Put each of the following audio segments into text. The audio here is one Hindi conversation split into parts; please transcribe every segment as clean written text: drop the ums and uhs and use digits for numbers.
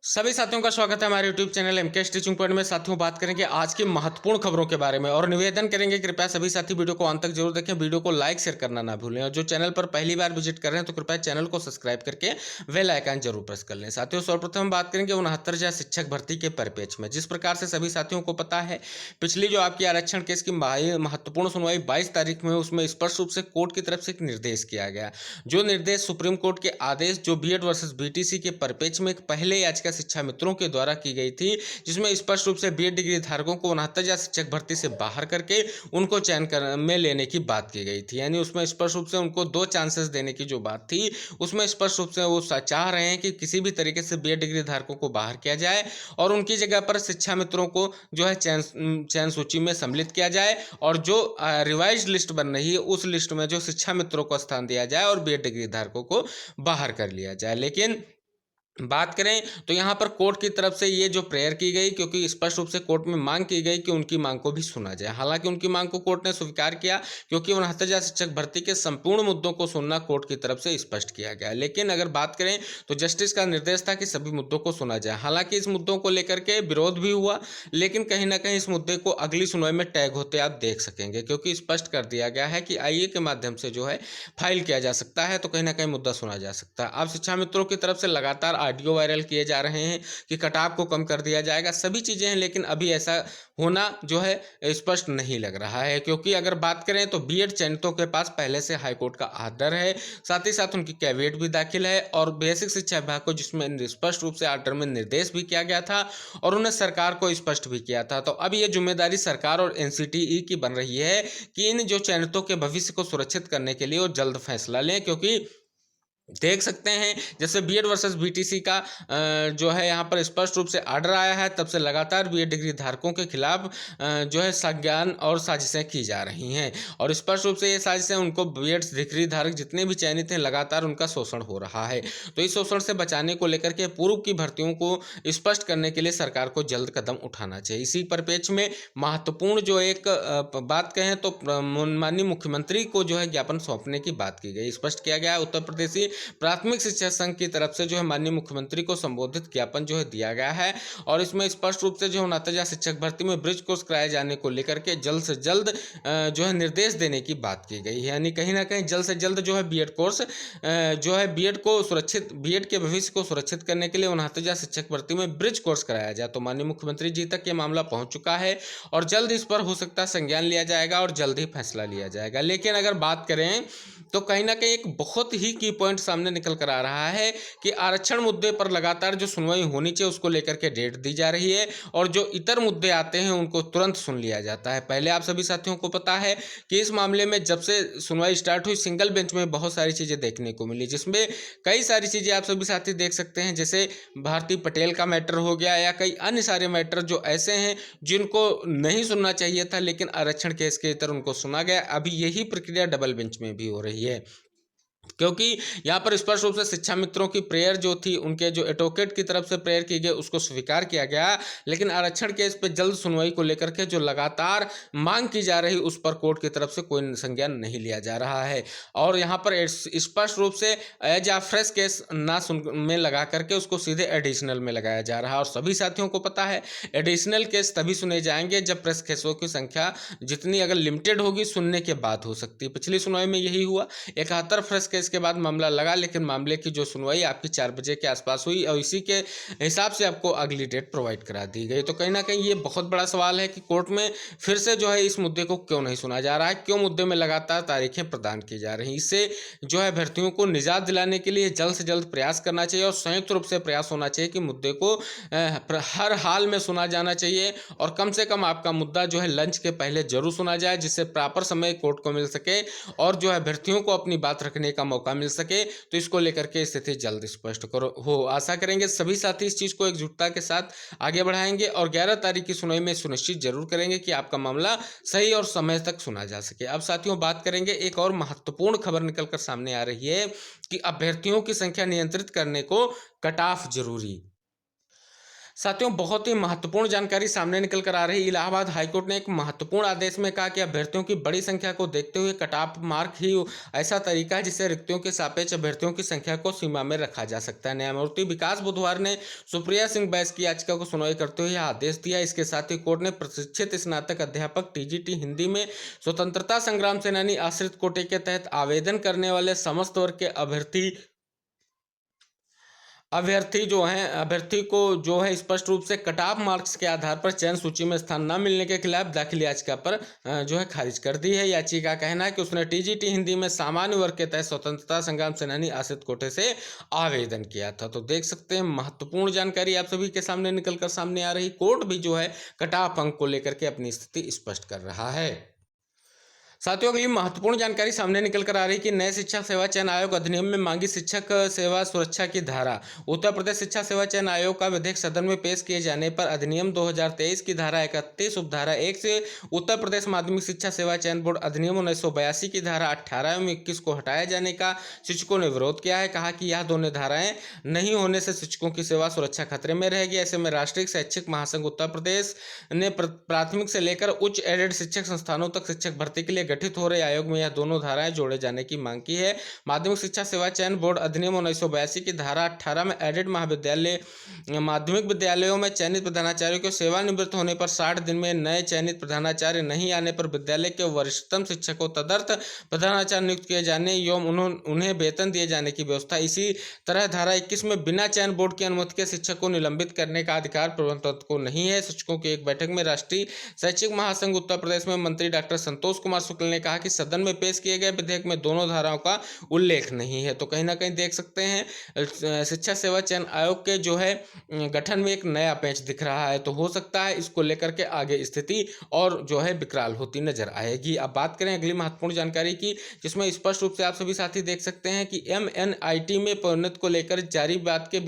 सभी साथियों का स्वागत है हमारे YouTube channel MK teaching point में। साथियों, बात करेंगे आज की महत्वपूर्ण खबरों के बारे में और निवेदन करेंगे कृपया सभी साथी वीडियो को अंत तक जरूर देखें। वीडियो को लाइक शेयर करना ना भूलें और जो चैनल पर पहली बार विजिट कर रहे हैं तो कृपया चैनल को सब्सक्राइब करके बेल आइकन जरूर प्रेस कर लें। साथियों, सर्वप्रथम हम बात करेंगे 69,000 शिक्षक भर्ती के परिप्रेक्ष्य में। जिस प्रकार से सभी साथियों को पता है, पिछली जो आपकी आरक्षण केस की महत्वपूर्ण सुनवाई 22 तारीख में, उसमें स्पष्ट रूप से कोर्ट की तरफ से एक निर्देश किया गया। जो निर्देश सुप्रीम कोर्ट के आदेश जो बीएड वर्सेस बीटीसी के परिप्रेक्ष्य में एक पहले याचिका शिक्षा मित्रों के द्वारा की गई थी, जिसमें स्पष्ट रूप से बीएड डिग्री धारकों को 69,000 शिक्षक भर्ती से बाहर करके उनको चयन में लेने की बात की गई थी। यानी उसमें स्पष्ट रूप से उनको 2 चांसेस देने की जो बात थी, उसमें स्पष्ट रूप से वो चाह रहे हैं कि किसी भी तरीके से बीएड डिग्री धारकों को बाहर किया जाए और उनकी जगह पर शिक्षा मित्रों को जो है चयन सूची में सम्मिलित किया जाए और जो रिवाइज लिस्ट बन रही है उस लिस्ट में जो शिक्षा मित्रों को स्थान दिया जाए और बीएड डिग्री धारकों को बाहर कर लिया जाए। लेकिन बात करें तो यहाँ पर कोर्ट की तरफ से ये जो प्रेयर की गई, क्योंकि स्पष्ट रूप से कोर्ट में मांग की गई कि उनकी मांग को भी सुना जाए। हालांकि उनकी मांग को कोर्ट ने स्वीकार किया, क्योंकि 69,000 शिक्षक भर्ती के संपूर्ण मुद्दों को सुनना कोर्ट की तरफ से स्पष्ट किया गया। लेकिन अगर बात करें तो जस्टिस का निर्देश था कि सभी मुद्दों को सुना जाए। हालांकि इस मुद्दों को लेकर के विरोध भी हुआ, लेकिन कहीं ना कहीं इस मुद्दे को अगली सुनवाई में टैग होते आप देख सकेंगे, क्योंकि स्पष्ट कर दिया गया है कि आईए के माध्यम से जो है फाइल किया जा सकता है, तो कहीं ना कहीं मुद्दा सुना जा सकता है। अब शिक्षा मित्रों की तरफ से लगातार ऑडियो वायरल किए जा रहे हैं कि कटाव को कम कर दिया जाएगा, सभी चीजें हैं, लेकिन अभी ऐसा होना जो है स्पष्ट नहीं लग रहा है। क्योंकि अगर बात करें तो बीएड चयनितों के पास पहले से हाईकोर्ट का आर्डर है, साथ ही साथ उनकी कैविएट भी दाखिल है और बेसिक शिक्षा विभाग को जिसमें स्पष्ट रूप से आर्डर में निर्देश भी किया गया था और उन्हें सरकार को स्पष्ट भी किया था। तो अब ये जिम्मेदारी सरकार और एनसीटीई की बन रही है कि इन जो चयनितों के भविष्य को सुरक्षित करने के लिए वो जल्द फैसला लें। क्योंकि देख सकते हैं जैसे बीएड वर्सेस बीटीसी का जो है यहाँ पर स्पष्ट रूप से आर्डर आया है, तब से लगातार बीएड डिग्री धारकों के खिलाफ जो है संज्ञान और साजिशें की जा रही हैं और स्पष्ट रूप से ये साजिशें उनको बीएड डिग्री धारक जितने भी चयनित हैं लगातार उनका शोषण हो रहा है। तो इस शोषण से बचाने को लेकर के पूर्व की भर्तियों को स्पष्ट करने के लिए सरकार को जल्द कदम उठाना चाहिए। इसी परिप्रेक्ष्य में महत्वपूर्ण जो एक बात कहें तो माननीय मुख्यमंत्री को जो है ज्ञापन सौंपने की बात की गई। स्पष्ट किया गया उत्तर प्रदेश प्राथमिक शिक्षा संघ की तरफ से जो है माननीय मुख्यमंत्री को संबोधित ज्ञापन जो है दिया गया है और इसमें स्पष्ट रूप से जो 69,000 शिक्षक भर्ती में ब्रिज कोर्स कराए जाने को लेकर के जल्द से जल्द जो है निर्देश देने की बात की गई है। यानी कहीं ना कहीं जल्द से जल्द जो है बीएड कोर्स जो है बीएड को सुरक्षित, बीएड के भविष्य को सुरक्षित करने के लिए 69,000 शिक्षक भर्ती में ब्रिज कोर्स कराया जाए। तो माननीय मुख्यमंत्री जी तक ये मामला पहुंच चुका है और जल्द इस पर हो सकता है संज्ञान लिया जाएगा और जल्द ही फैसला लिया जाएगा। लेकिन अगर बात करें तो कहीं ना कहीं एक बहुत ही की पॉइंट सामने निकल कर आ रहा है कि आरक्षण मुद्दे पर लगातार जो सुनवाई होनी चाहिए उसको लेकर के डेट दी जा रही है और जो इतर मुद्दे आते हैं उनको तुरंत सुन लिया जाता है। पहले आप सभी साथियों को पता है कि इस मामले में जब से सुनवाई स्टार्ट हुई सिंगल बेंच में बहुत सारी चीज़ें देखने को मिली, जिसमें कई सारी चीज़ें आप सभी साथी देख सकते हैं, जैसे भारती पटेल का मैटर हो गया या कई अन्य सारे मैटर जो ऐसे हैं जिनको नहीं सुनना चाहिए था लेकिन आरक्षण केस के इतर उनको सुना गया। अभी यही प्रक्रिया डबल बेंच में भी हो रही है, क्योंकि यहाँ पर स्पष्ट रूप से शिक्षा मित्रों की प्रेयर जो थी, उनके जो एडवोकेट की तरफ से प्रेयर की गई उसको स्वीकार किया गया, लेकिन आरक्षण केस पे जल्द सुनवाई को लेकर के जो लगातार मांग की जा रही उस पर कोर्ट की तरफ से कोई संज्ञान नहीं लिया जा रहा है और यहाँ पर स्पष्ट रूप से एज आ फ्रेश केस ना सुन में लगा करके उसको सीधे एडिशनल में लगाया जा रहा है। और सभी साथियों को पता है एडिशनल केस तभी सुने जाएंगे जब फ्रेश केसों की संख्या जितनी अगर लिमिटेड होगी सुनने के बाद हो सकती है। पिछली सुनवाई में यही हुआ, 71 फ्रेश केस के बाद मामला लगा, लेकिन मामले की जो सुनवाई आपकी 4 बजे के आसपास हुई और इसी के हिसाब से आपको अगली डेट प्रोवाइड करा दी गई। तो कहीं ना कहीं ये बहुत बड़ा सवाल है कि कोर्ट में फिर से जो है इस मुद्दे को क्यों नहीं सुना जा रहा है, क्यों मुद्दे में लगातार तारीखें प्रदान की जा रही हैं। इससे जो है अभ्यर्थियों को निजात दिलाने के लिए जल्द से जल्द प्रयास करना चाहिए और संयुक्त रूप से प्रयास होना चाहिए कि मुद्दे को हर हाल में सुना जाना चाहिए और कम से कम आपका मुद्दा जो है लंच के पहले जरूर सुना जाए, जिससे प्रॉपर समय कोर्ट को मिल सके और जो है अभ्यर्थियों को अपनी बात रखने का मौका मिल सके। तो इसको लेकर के स्थिति जल्द स्पष्ट करो हो। आशा करेंगे सभी साथी इस चीज को एकजुटता के साथ आगे बढ़ाएंगे और 11 तारीख की सुनवाई में सुनिश्चित जरूर करेंगे कि आपका मामला सही और समय तक सुना जा सके। अब साथियों बात करेंगे एक और महत्वपूर्ण खबर निकलकर सामने आ रही है कि अभ्यर्थियों की संख्या नियंत्रित करने को कट ऑफ जरूरी। साथियों, बहुत ही महत्वपूर्ण जानकारी सामने निकल कर आ रही है। इलाहाबाद हाईकोर्ट ने एक महत्वपूर्ण आदेश में कहा कि अभ्यर्थियों की बड़ी संख्या को देखते हुए कट ऑफ मार्क ही ऐसा तरीका है जिससे रिक्तियों के सापेक्ष अभ्यर्थियों की संख्या को सीमा में रखा जा सकता है। न्यायमूर्ति विकास बुधवार ने सुप्रिया सिंह बैस की याचिका को सुनवाई करते हुए यह आदेश दिया। इसके साथ ही कोर्ट ने प्रशिक्षित स्नातक अध्यापक टीजीटी हिंदी में स्वतंत्रता संग्राम सेनानी आश्रित कोटे के तहत आवेदन करने वाले समस्त वर्ग के अभ्यर्थी को जो है स्पष्ट रूप से कट ऑफ मार्क्स के आधार पर चयन सूची में स्थान न मिलने के खिलाफ दाखिल याचिका पर जो है खारिज कर दी है। याचिका का कहना है कि उसने टीजीटी हिंदी में सामान्य वर्ग के तहत स्वतंत्रता संग्राम सेनानी आश्रित कोटे से आवेदन किया था। तो देख सकते हैं, महत्वपूर्ण जानकारी आप सभी के सामने निकलकर सामने आ रही। कोर्ट भी जो है कट ऑफ अंक को लेकर के अपनी स्थिति स्पष्ट कर रहा है। साथियों, अगली महत्वपूर्ण जानकारी सामने निकल कर आ रही है कि नए शिक्षक सेवा चयन आयोग अधिनियम में मांगी शिक्षक सेवा सुरक्षा की धारा। उत्तर प्रदेश शिक्षा सेवा चयन आयोग का विधेयक सदन में पेश किए जाने पर अधिनियम 2023 की धारा 31 उपधारा 1 से उत्तर प्रदेश माध्यमिक शिक्षा सेवा चयन बोर्ड अधिनियम 1982 की धारा 18 एवं 21 को हटाए जाने का शिक्षकों ने विरोध किया है। कहा कि यह दोनों धाराएं नहीं होने से शिक्षकों की सेवा सुरक्षा खतरे में रहेगी। ऐसे में राष्ट्रीय शैक्षिक महासंघ उत्तर प्रदेश ने प्राथमिक से लेकर उच्च एडेड शिक्षक संस्थानों तक शिक्षक भर्ती के लिए गठित हो रहे आयोग में यह दोनों धाराएं जोड़े जाने की मांग की है। माध्यमिक शिक्षा सेवा चयन बोर्ड अधिनियम 1982 की धारा 18 में एडेड माध्यमिक विद्यालयों में चयनित प्रधानाचार्यों के सेवानिवृत्त होने पर 60 दिन में नए चयनित प्रधानाचार्य नहीं आने पर विद्यालय के वरिष्ठतम शिक्षकों तदर्थ प्रधानाचार्य नियुक्त किए जाने एवं उन्हें वेतन दिए जाने की व्यवस्था। इसी तरह धारा 21 में बिना चयन बोर्ड की अनुमति के शिक्षक को निलंबित करने का अधिकार प्रबंधक को नहीं है। शिक्षकों की एक बैठक में राष्ट्रीय शैक्षिक महासंघ उत्तर प्रदेश में मंत्री डॉक्टर संतोष कुमार शुक्ल ने कहा कि सदन में पेश किए गए विधेयक में दोनों धाराओं का उल्लेख नहीं है। तो कहीं ना कहीं देख सकते हैं, शिक्षा सेवा चयन आयोग के जो है गठन में एक नया पेंच दिख रहा है। तो हो सकता है इसको लेकर के आगे स्थिति और जो है विकराल होती नजर आएगी। अब बात करें अगली महत्वपूर्ण जानकारी की, जिसमें स्पष्ट रूप से आप सभी साथी देख सकते हैं कि MNIT में पदोन्नति को लेकर जारी बात के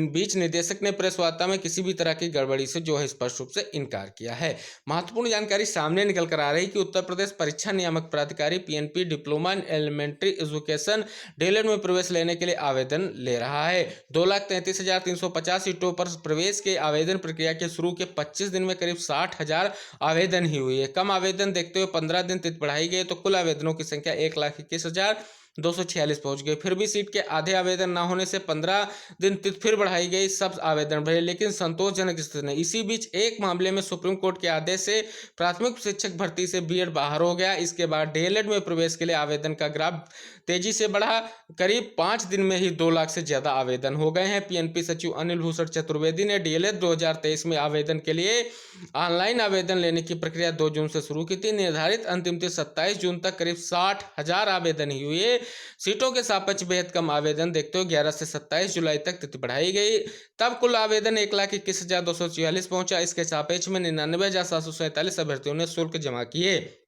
बीच निदेशक ने प्रेस वार्ता में किसी भी तरह की गड़बड़ी से जो है स्पष्ट रूप से इनकार किया है। महत्वपूर्ण जानकारी सामने निकल कर आ रही कि उत्तर प्रदेश परीक्षा नियामक प्राधिकारी PNP diploma in elementary education DElEd में प्रवेश लेने के लिए आवेदन ले रहा है। 2,33,350 सीटों पर प्रवेश के आवेदन प्रक्रिया के शुरू के 25 दिन में करीब 60,000 आवेदन ही हुए। कम आवेदन देखते हुए 15 दिन तिथि बढ़ाई गई तो कुल आवेदनों की संख्या 1,21,246 पहुंच गई। फिर भी सीट के आधे आवेदन न होने से 15 दिन तिथि फिर बढ़ाई गई। सब आवेदन बढ़े लेकिन संतोषजनक स्थिति नहीं। इसी बीच एक मामले में सुप्रीम कोर्ट के आदेश से प्राथमिक शिक्षक भर्ती से बीएड बाहर हो गया। इसके बाद डीएलएड में प्रवेश के लिए आवेदन का ग्राफ तेजी से बढ़ा। करीब 5 दिन में ही 2 लाख से ज्यादा आवेदन हो गए हैं। PNP सचिव अनिल भूषण चतुर्वेदी ने डीएलएड 2023 में आवेदन के लिए ऑनलाइन आवेदन लेने की प्रक्रिया 2 जून से शुरू की थी। निर्धारित अंतिम तिथि 27 जून तक करीब 60,000 आवेदन ही हुए। सीटों के सापेक्ष बेहद कम आवेदन देखते हुए 11 से 27 जुलाई तक तिथि बढ़ाई गई। तब कुल आवेदन 1,21,244 पहुंचा। इसके सापेक्ष में 99,747 अभ्यर्थियों ने शुल्क जमा किए।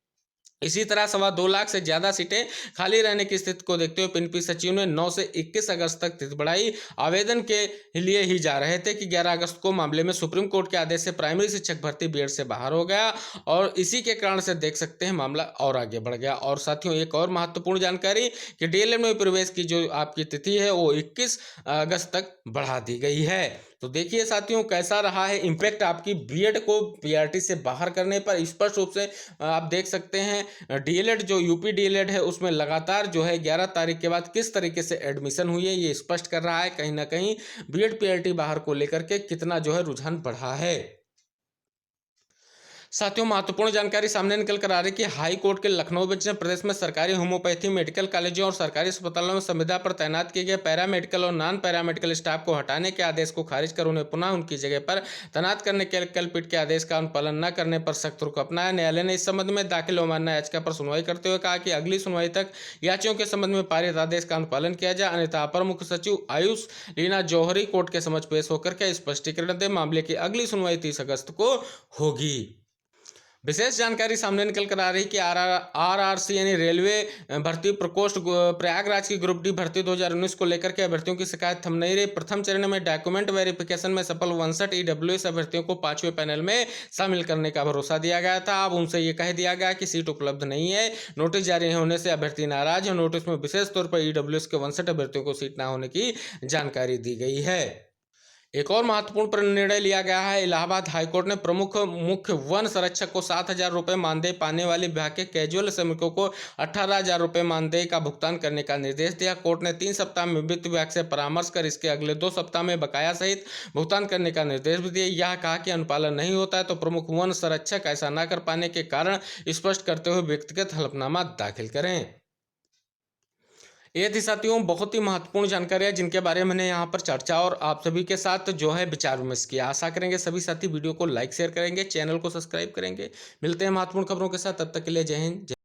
इसी तरह 2.25 लाख से ज्यादा सीटें खाली रहने की स्थिति को देखते हुए PNP सचिव ने 9 से 21 अगस्त तक तिथि बढ़ाई। आवेदन के लिए ही जा रहे थे कि 11 अगस्त को मामले में सुप्रीम कोर्ट के आदेश से प्राइमरी शिक्षक भर्ती बीएड से बाहर हो गया और इसी के कारण से देख सकते हैं मामला और आगे बढ़ गया। और साथियों, एक और महत्वपूर्ण जानकारी कि डीएलएड में प्रवेश की जो आपकी तिथि है वो 21 अगस्त तक बढ़ा दी गई है। तो देखिए साथियों, कैसा रहा है इम्पैक्ट आपकी बीएड को पीआरटी से बाहर करने पर। स्पष्ट रूप से आप देख सकते हैं डीएलएड जो यूपी डीएलएड है उसमें लगातार जो है 11 तारीख के बाद किस तरीके से एडमिशन हुई है ये स्पष्ट कर रहा है कहीं ना कहीं बीएड पीआरटी बाहर को लेकर के कितना जो है रुझान बढ़ा है। साथियों, महत्वपूर्ण जानकारी सामने निकल कर आ रही है कि हाई कोर्ट के लखनऊ बेंच ने प्रदेश में सरकारी होम्योपैथी मेडिकल कॉलेजों और सरकारी अस्पतालों में संविदा पर तैनात किए गए पैरामेडिकल और नॉन पैरामेडिकल स्टाफ को हटाने के आदेश को खारिज कर उन्हें पुनः उनकी जगह पर तैनात करने के कलपीठ के आदेश का अनुपालन न करने पर सख्त रुख अपनाया। न्यायालय ने इस संबंध में दाखिल अवमानना याचिका पर सुनवाई करते हुए कहा कि अगली सुनवाई तक याचियों के संबंध में पारित आदेश का अनुपालन किया जाए, अन्यथा अपर मुख्य सचिव आयुष लीना जौहरी कोर्ट के समक्ष पेश होकर के स्पष्टीकरण दे। मामले की अगली सुनवाई 30 अगस्त को होगी। विशेष जानकारी सामने निकल कर आ रही कि RRC यानी रेलवे भर्ती प्रकोष्ठ प्रयागराज की ग्रुप डी भर्ती 2019 को लेकर के अभ्यर्थियों की शिकायत थम नहीं रही। प्रथम चरण में डॉक्यूमेंट वेरिफिकेशन में सफल 59 EWS अभ्यर्थियों को 5वें पैनल में शामिल करने का भरोसा दिया गया था। अब उनसे ये कह दिया गया कि सीट उपलब्ध नहीं है। नोटिस जारी होने से अभ्यर्थी नाराज है। नोटिस में विशेष तौर पर EWS के 59 अभ्यर्थियों को सीट न होने की जानकारी दी गई है। एक और महत्वपूर्ण निर्णय लिया गया है। इलाहाबाद हाईकोर्ट ने प्रमुख मुख्य वन संरक्षक को 7,000 रुपये मानदेय पाने वाले विभाग के कैजुअल श्रमिकों को 18,000 रुपये मानदेय का भुगतान करने का निर्देश दिया। कोर्ट ने 3 सप्ताह में वित्त विभाग से परामर्श कर इसके अगले 2 सप्ताह में बकाया सहित भुगतान करने का निर्देश भी दिया। यह कहा कि अनुपालन नहीं होता है तो प्रमुख वन संरक्षक ऐसा न कर पाने के कारण स्पष्ट करते हुए व्यक्तिगत हलफनामा दाखिल करें। ये थी साथियों बहुत ही महत्वपूर्ण जानकारी है जिनके बारे में मैंने यहाँ पर चर्चा और आप सभी के साथ जो है विचार विमर्श किया। आशा करेंगे सभी साथी वीडियो को लाइक शेयर करेंगे, चैनल को सब्सक्राइब करेंगे। मिलते हैं महत्वपूर्ण खबरों के साथ, तब तक के लिए जय हिंद।